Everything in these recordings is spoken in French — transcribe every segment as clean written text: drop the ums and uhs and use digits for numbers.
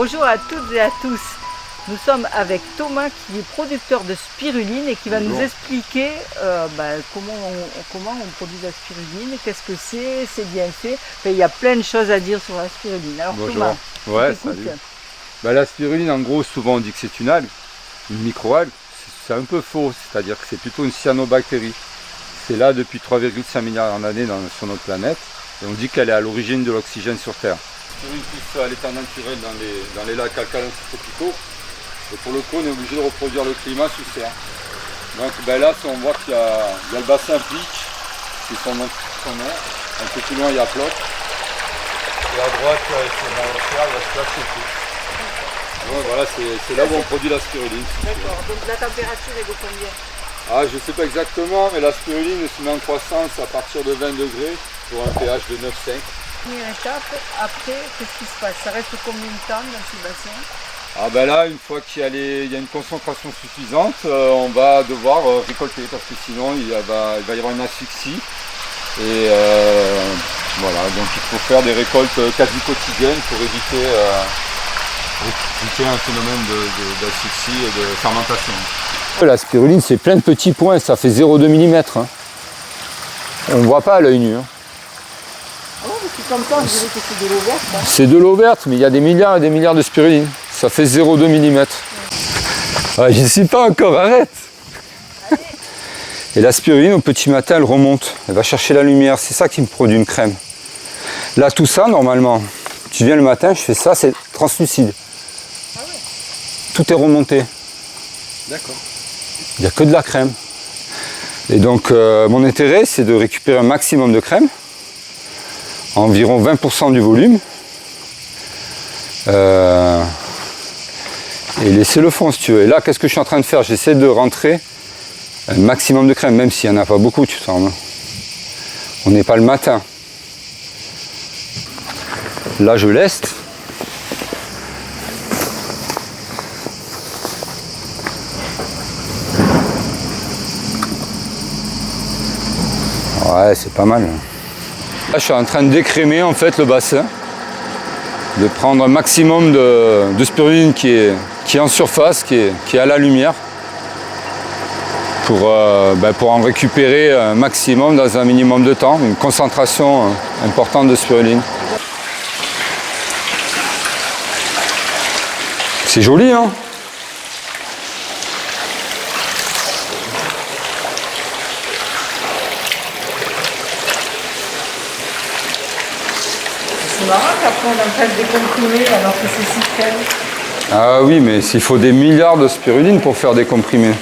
Bonjour à toutes et à tous. Nous sommes avec Thomas qui est producteur de spiruline et qui va nous expliquer comment on produit la spiruline, qu'est-ce que c'est bien fait. Enfin, il y a plein de choses à dire sur la spiruline. Alors bonjour. Thomas, ouais, salut. La spiruline, en gros, souvent on dit que c'est une algue, une microalgue. C'est un peu faux, c'est-à-dire que c'est plutôt une cyanobactérie. C'est là depuis 3,5 milliards d'années sur notre planète et on dit qu'elle est à l'origine de l'oxygène sur Terre. La spiruline pousse à l'état naturel dans les lacs alcalins tropicaux. Et pour le coup, on est obligé de reproduire le climat sous serre. Donc là, on voit qu'il y a le bassin Peach, c'est son nom. Un peu plus loin, il y a Plot. Et à droite, c'est dans la serre, il y a ce là. Ouais, voilà, c'est là où on produit la spiruline. D'accord, donc la température est de combien? Ah, je ne sais pas exactement, mais la spiruline se met en croissance à partir de 20 degrés pour un pH de 9,5. Première étape, après, qu'est-ce qui se passe? Ça reste combien de temps dans ces bassins? Ah là, une fois qu'il y a une concentration suffisante, on va devoir récolter parce que sinon il va y avoir une asphyxie. Et voilà, donc il faut faire des récoltes quasi quotidiennes pour éviter un phénomène d'asphyxie et de fermentation. La spiruline, c'est plein de petits points, ça fait 0,2 mm. Hein. On ne voit pas à l'œil nu. Hein. Ah ouais, c'est comme ça, on dirait que c'est de l'eau verte. Hein. C'est de l'eau verte, mais il y a des milliards et des milliards de spiruline. Ça fait 0,2 mm. Ah, j'y suis pas encore, arrête. Allez. Et la spiruline, au petit matin, elle remonte. Elle va chercher la lumière, c'est ça qui me produit une crème. Là, tout ça, normalement, tu viens le matin, je fais ça, c'est translucide. Ah ouais. Tout est remonté. D'accord. Il n'y a que de la crème. Et donc, mon intérêt, c'est de récupérer un maximum de crème, environ 20% du volume, et laisser le fond si tu veux. Et là, qu'est-ce que je suis en train de faire? J'essaie de rentrer un maximum de crème, même s'il n'y en a pas beaucoup, tu sens. On n'est pas le matin. Là, je leste. Ouais, c'est pas mal. Là, je suis en train de décrémer en fait le bassin, de prendre un maximum de spiruline qui est en surface, qui est à la lumière, pour en récupérer un maximum dans un minimum de temps, une concentration importante de spiruline. C'est joli, hein? C'est marrant qu'après on est en train de décomprimer alors que c'est si crème. Ah oui, mais il faut des milliards de spiruline pour faire des comprimés.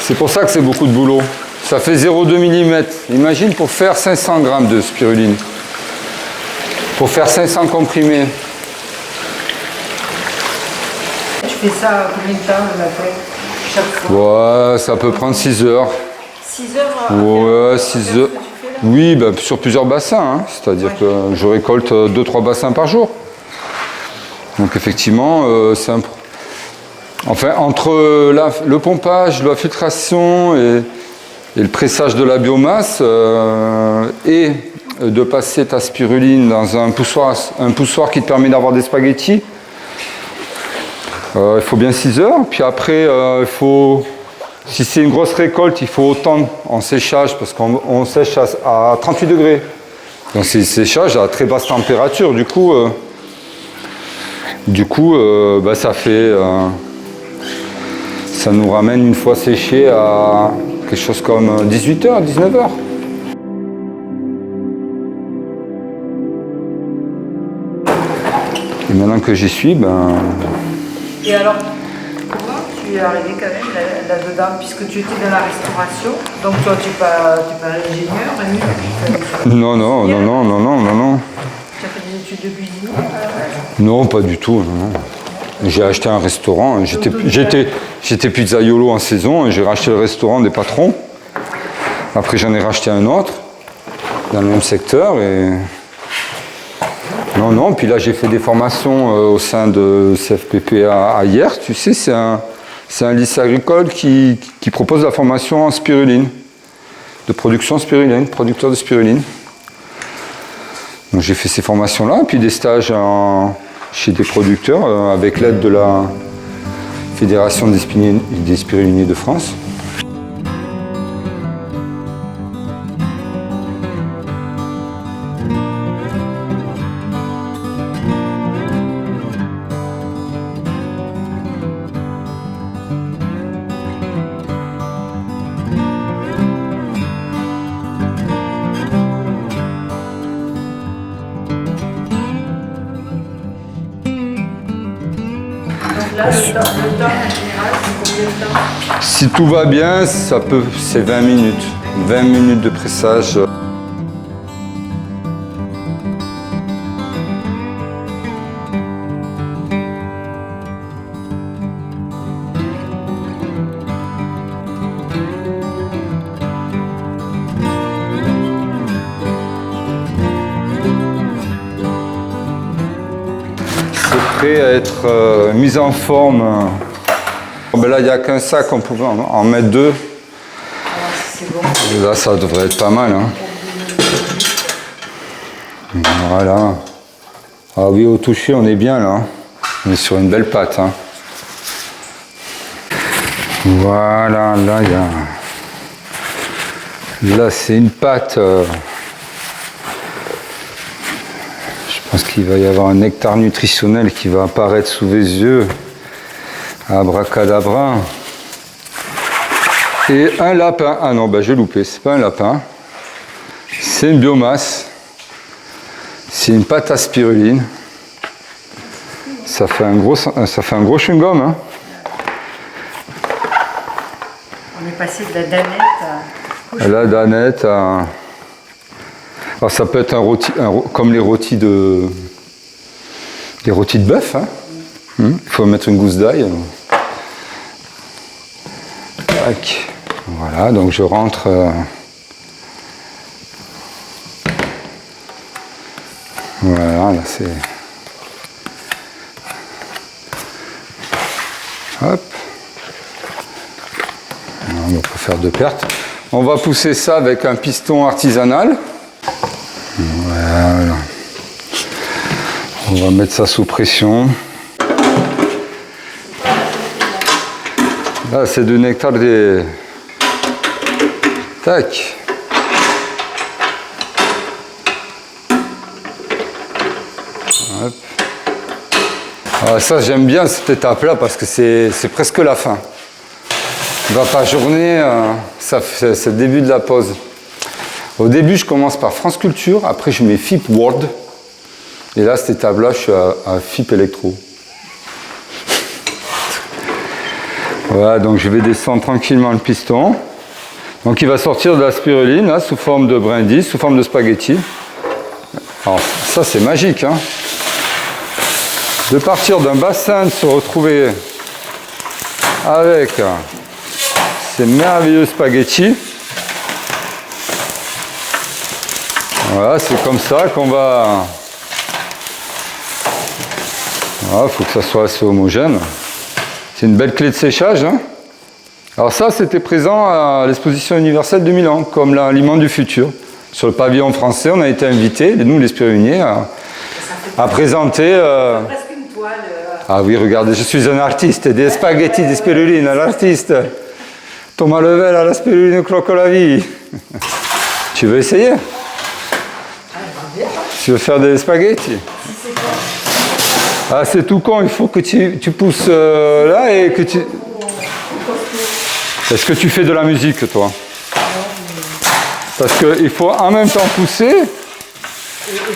C'est pour ça que c'est beaucoup de boulot. Ça fait 0,2 mm. Imagine pour faire 500 grammes de spiruline. Pour faire 500 comprimés. Tu fais ça combien de temps le matin? Chaque fois? Ouais, ça peut prendre 6 heures. 6 heures? Ouais, 6 heures. Oui, sur plusieurs bassins. Hein. C'est-à-dire que je récolte 2-3 bassins par jour. Donc effectivement, c'est un... Enfin, entre le pompage, la filtration et le pressage de la biomasse et de passer ta spiruline dans un poussoir qui te permet d'avoir des spaghettis, il faut bien 6 heures. Puis après, si c'est une grosse récolte, il faut autant en séchage parce qu'on sèche à 38 degrés. Donc c'est séchage à très basse température. Du coup, ça fait... ça nous ramène une fois séché à quelque chose comme 18h, 19h. Et maintenant que j'y suis, Et alors, comment tu es arrivé quand même là-dedans, puisque tu étais dans la restauration, donc toi tu n'es pas ingénieur, Non. Tu as fait des études de cuisine? Non, pas du tout, non. J'ai acheté un restaurant, j'étais pizzaiolo en saison et j'ai racheté le restaurant des patrons. Après j'en ai racheté un autre dans le même secteur et... Non, puis là j'ai fait des formations au sein de CFPP à Hyères, tu sais, c'est un lycée agricole qui propose la formation en spiruline, de production spiruline, producteur de spiruline. Donc j'ai fait ces formations-là, puis des stages chez des producteurs avec l'aide de la Fédération des spiruliniers de France. Là, le temps en général, c'est combien de temps? Si tout va bien, c'est 20 minutes. 20 minutes de pressage. Prêt à être mise en forme. Ben là, il n'y a qu'un sac, on pouvait en mettre 2. C'est bon. Et là, ça devrait être pas mal. Hein. Voilà. Ah oui, au toucher, on est bien là. On est sur une belle pâte. Hein. Voilà, là, il y a... Là, c'est une pâte... Je pense qu'il va y avoir un nectar nutritionnel qui va apparaître sous mes yeux. Abracadabra. Et un lapin. Ah non, j'ai loupé, c'est pas un lapin. C'est une biomasse. C'est une pâte à spiruline. Ça fait un gros chewing-gum. Hein. On est passé de la danette à... La danette à... Alors ça peut être un rôti, comme les rôtis de bœuf. Hein. Il faut mettre une gousse d'ail. Voilà, donc je rentre. Voilà, là c'est. Hop. On va pas faire de perte. On va pousser ça avec un piston artisanal. Voilà. On va mettre ça sous pression. Là, c'est du nectar des... Tac. Hop. Alors ça, j'aime bien cette étape-là parce que c'est presque la fin. On va pas journée, c'est le début de la pause. Au début, je commence par France Culture, après je mets FIP World. Et là, cette étape-là, je suis à FIP Electro. Voilà, donc je vais descendre tranquillement le piston. Donc il va sortir de la spiruline, là, sous forme de brindis, sous forme de spaghetti. Alors ça, c'est magique, hein. De partir d'un bassin, de se retrouver avec ces merveilleux spaghettis. Voilà, c'est comme ça qu'on va... Voilà, faut que ça soit assez homogène. C'est une belle clé de séchage. Hein. Alors ça, c'était présent à l'exposition universelle de Milan, comme l'aliment du futur. Sur le pavillon français, on a été invités, nous les spiruliniers, à présenter... Presque une toile. Ah oui, regardez, je suis un artiste, des spaghettis di spirulina, l'artiste. Thomas Level à la spiruline croque la vie. Tu veux essayer? Tu veux faire des spaghettis? Ah, c'est tout con, il faut que tu pousses là et que tu... Est-ce que tu fais de la musique, toi? Parce qu'il faut en même temps pousser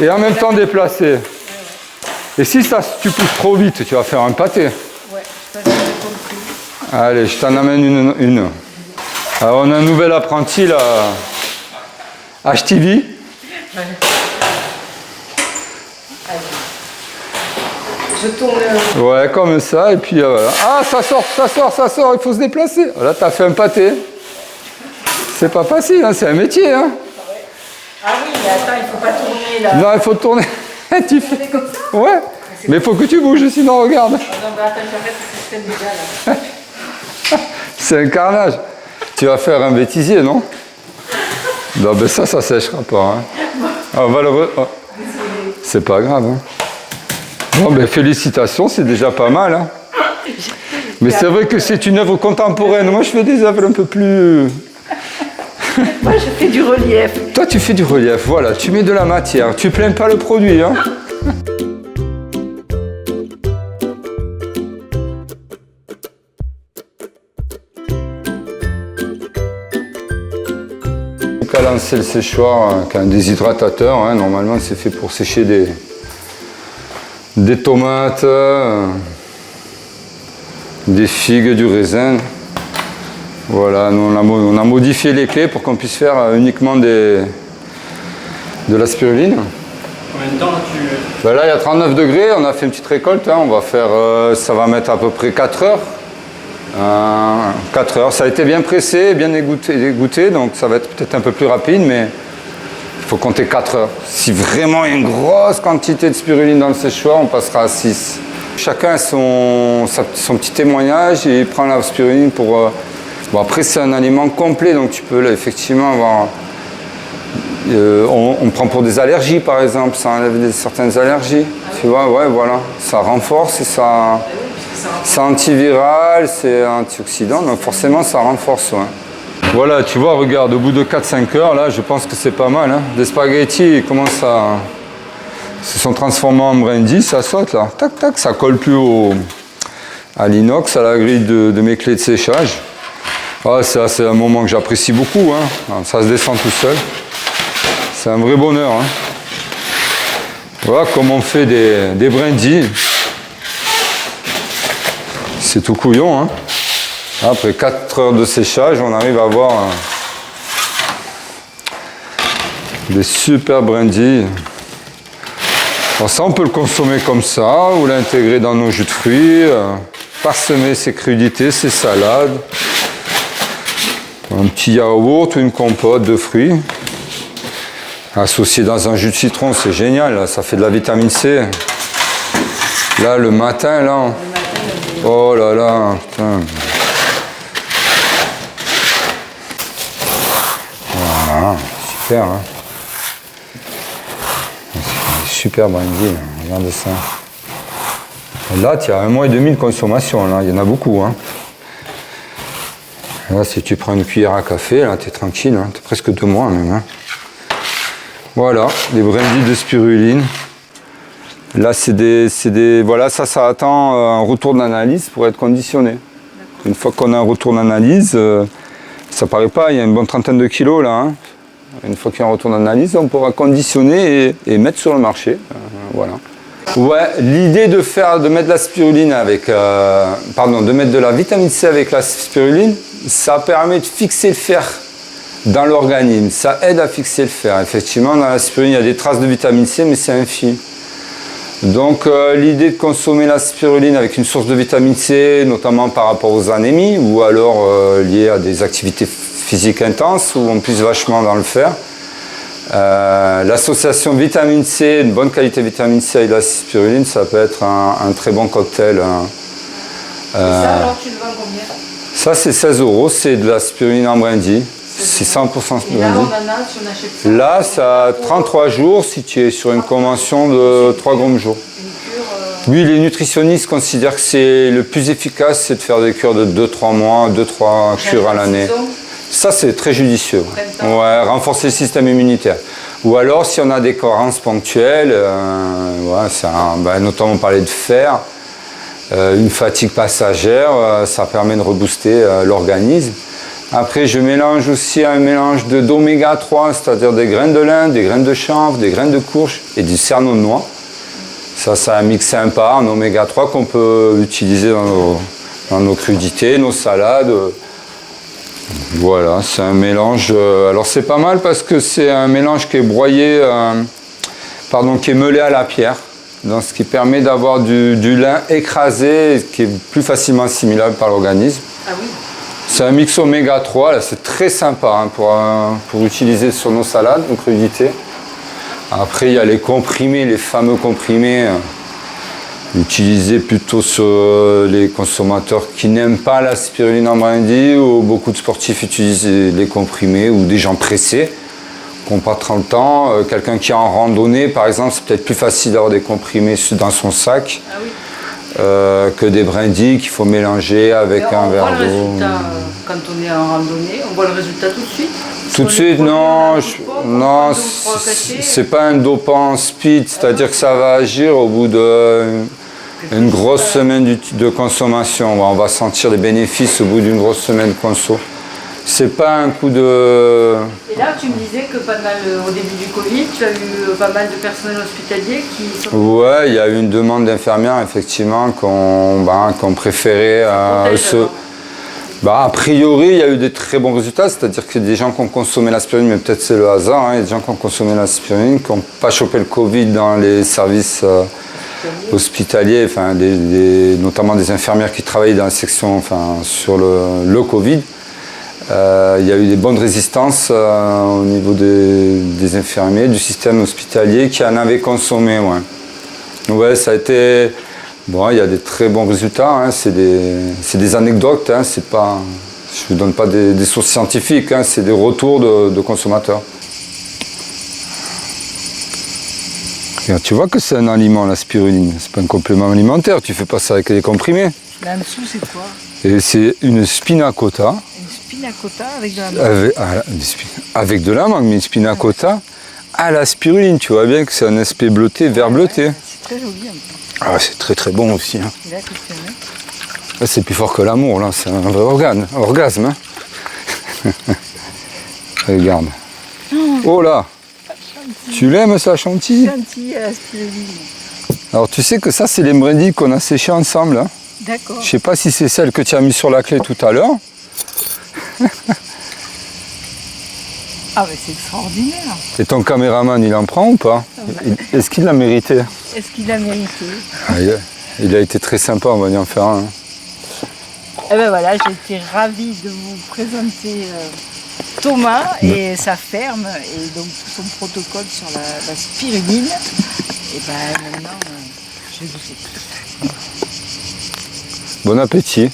et en même temps déplacer. Et si tu pousses trop vite, tu vas faire un pâté. Ouais, ça j'ai compris. Allez, je t'en amène une. Alors, on a un nouvel apprenti, là, HTV. Ouais. Je tourne. Ouais, comme ça, et puis voilà. Ah, ça sort, il faut se déplacer. Là, tu as fait un pâté. C'est pas facile, hein, c'est un métier. Hein. Ah oui, mais attends, il ne faut pas tourner là. Non, il faut tourner. Tu fais comme ça? Ouais, mais il faut que tu bouges, sinon regarde. Non, mais attends, j'arrête ce système déjà là. C'est un carnage. Tu vas faire un bêtisier, non? Non, ben ça séchera pas. Hein. On va le C'est pas grave. Hein. Bon, ben, félicitations, c'est déjà pas mal. Hein. Mais c'est vrai que c'est une œuvre contemporaine. Moi, je fais des œuvres un peu plus... Moi, je fais du relief. Toi, tu fais du relief, voilà. Tu mets de la matière. Tu plains pas le produit, hein. À lancer le séchoir avec un déshydratateur, hein. Normalement c'est fait pour sécher des tomates, des figues, du raisin. Voilà, nous on a modifié les clés pour qu'on puisse faire uniquement de la spiruline. Combien de temps là tu... Là il y a 39 degrés, on a fait une petite récolte, hein. On va faire, ça va mettre à peu près 4 heures. 4 heures, ça a été bien pressé, bien égoutté, donc ça va être peut-être un peu plus rapide, mais il faut compter 4 heures. Si vraiment il y a une grosse quantité de spiruline dans le séchoir, on passera à 6. Chacun a son petit témoignage et il prend la spiruline pour... Bon, après c'est un aliment complet, donc tu peux là, effectivement avoir... on prend pour des allergies par exemple, ça enlève certaines allergies, tu vois, ouais, voilà, ça renforce et ça... C'est antiviral, c'est antioxydant, donc forcément ça renforce. Ouais. Voilà, tu vois, regarde, au bout de 4-5 heures, là, je pense que c'est pas mal. Hein. Les spaghettis, ils commencent à... se sont transformés en brindilles, ça saute là. Tac, tac, ça colle plus à l'inox, à la grille de mes clés de séchage. Ah, ça, c'est un moment que j'apprécie beaucoup. Hein. Ça se descend tout seul. C'est un vrai bonheur. Hein. Voilà comment on fait des brindilles. C'est tout couillon. Hein. Après 4 heures de séchage, on arrive à avoir des super brindilles. Alors ça, on peut le consommer comme ça, ou l'intégrer dans nos jus de fruits, parsemer ses crudités, ses salades, un petit yaourt ou une compote de fruits. Associé dans un jus de citron, c'est génial, là, ça fait de la vitamine C. Là, le matin, là... Oh là là, putain. Voilà, super, hein. Super brindilles, regarde ça. Et là, tu as 1 mois et demi de consommation, là, il y en a beaucoup, hein. Là, si tu prends une cuillère à café, là, tu es tranquille, hein. Tu es presque 2 mois même, hein. Voilà, les brindilles de spiruline. Là, voilà, ça attend un retour d'analyse pour être conditionné. Une fois qu'on a un retour d'analyse, ça paraît pas, il y a une bonne trentaine de kilos là. Hein. Une fois qu'il y a un retour d'analyse, on pourra conditionner et mettre sur le marché. Voilà. Ouais, l'idée de mettre de la spiruline avec, de mettre de la vitamine C avec la spiruline, ça permet de fixer le fer dans l'organisme. Ça aide à fixer le fer. Effectivement, dans la spiruline, il y a des traces de vitamine C, mais c'est infime. Donc l'idée de consommer la spiruline avec une source de vitamine C, notamment par rapport aux anémies ou alors liées à des activités physiques intenses où on puise vachement dans le fer. L'association vitamine C, une bonne qualité de vitamine C avec la spiruline, ça peut être un très bon cocktail. Et ça alors tu le vends combien? Ça c'est 16 €, c'est de la spiruline en brindille. C'est 100% et là, on en a, si on achète ça, là, ça a 33 jours si tu es sur une convention de 3 grammes jour. Oui, les nutritionnistes considèrent que c'est le plus efficace, c'est de faire des cures de 2-3 mois, 2-3 cures à l'année. Ça, c'est très judicieux. Ouais, renforcer le système immunitaire. Ou alors, si on a des carences ponctuelles, notamment on parlait de fer, une fatigue passagère, ça permet de rebooster l'organisme. Après, je mélange aussi un mélange d'oméga 3, c'est-à-dire des graines de lin, des graines de chanvre, des graines de courge et du cerneau de noix. Ça, c'est un mix sympa en oméga 3 qu'on peut utiliser dans nos crudités, nos salades. Voilà, c'est un mélange. Alors, c'est pas mal parce que c'est un mélange qui est broyé, qui est meulé à la pierre. Donc, ce qui permet d'avoir du lin écrasé qui est plus facilement assimilable par l'organisme. Ah oui. C'est un mix oméga 3, là, c'est très sympa hein, pour utiliser sur nos salades, nos crudités. Après, il y a les comprimés, les fameux comprimés, utilisés plutôt sur les consommateurs qui n'aiment pas la spiruline en brindille, ou beaucoup de sportifs utilisent les comprimés, ou des gens pressés, prend pas 30 ans. Quelqu'un qui est en randonnée, par exemple, c'est peut-être plus facile d'avoir des comprimés dans son sac Ah oui. que des brindilles qu'il faut mélanger avec Mais un verre on voit le d'eau. résultat quand on est en randonnée, on voit le résultat tout de suite. Tout de suite, non, c'est pas un dopant speed, c'est-à-dire que ça va agir au bout d'une grosse semaine de consommation. On va sentir les bénéfices au bout d'une grosse semaine de conso. C'est pas un coup de... Et là, tu me disais que au début du Covid, tu as eu pas mal de personnel hospitalier qui sont... Ouais, il y a eu une demande d'infirmières, effectivement, qu'on préférait a priori, il y a eu des très bons résultats, c'est-à-dire que des gens qui ont consommé l'aspirine, mais peut-être c'est le hasard, il y a des gens qui ont consommé l'aspirine, qui n'ont pas chopé le Covid dans les services hospitaliers, notamment des infirmières qui travaillaient dans la section sur le Covid. Il y a eu des bonnes résistances au niveau des infirmiers, du système hospitalier qui en avaient consommé. Ouais, ça a été... Bon, il y a des très bons résultats, c'est des anecdotes, je ne vous donne pas des sources scientifiques, c'est des retours de consommateurs. Regarde, tu vois que c'est un aliment, la spiruline, c'est pas un complément alimentaire, tu fais pas ça avec les comprimés. Là en dessous, c'est quoi? Et c'est une spina cotta. Une spina cotta avec de la mangue. Avec de la mangue, mais une spina cotta à la spiruline, tu vois bien que c'est un aspect bleuté, vert bleuté. C'est très joli. Ah, c'est très très bon aussi. Et là, qu'est-ce que tu mets? Là, c'est plus fort que l'amour, là, c'est un vrai orgasme. Regarde. Oh là, tu l'aimes ça, Chantilly? Chantilly à la spiruline. Alors tu sais que ça, c'est les brindilles qu'on a séchées ensemble. D'accord. Je sais pas si c'est celle que tu as mis sur la clé tout à l'heure. Ah mais c'est extraordinaire. Et ton caméraman, il en prend ou pas? Est-ce qu'il l'a mérité? Est-ce qu'il a mérité? Il a été très sympa, on va y en faire un. Eh ben voilà, j'ai été ravie de vous présenter Thomas et sa ferme et donc tout son protocole sur la spiruline. Et ben maintenant, je vais goûter. Bon appétit.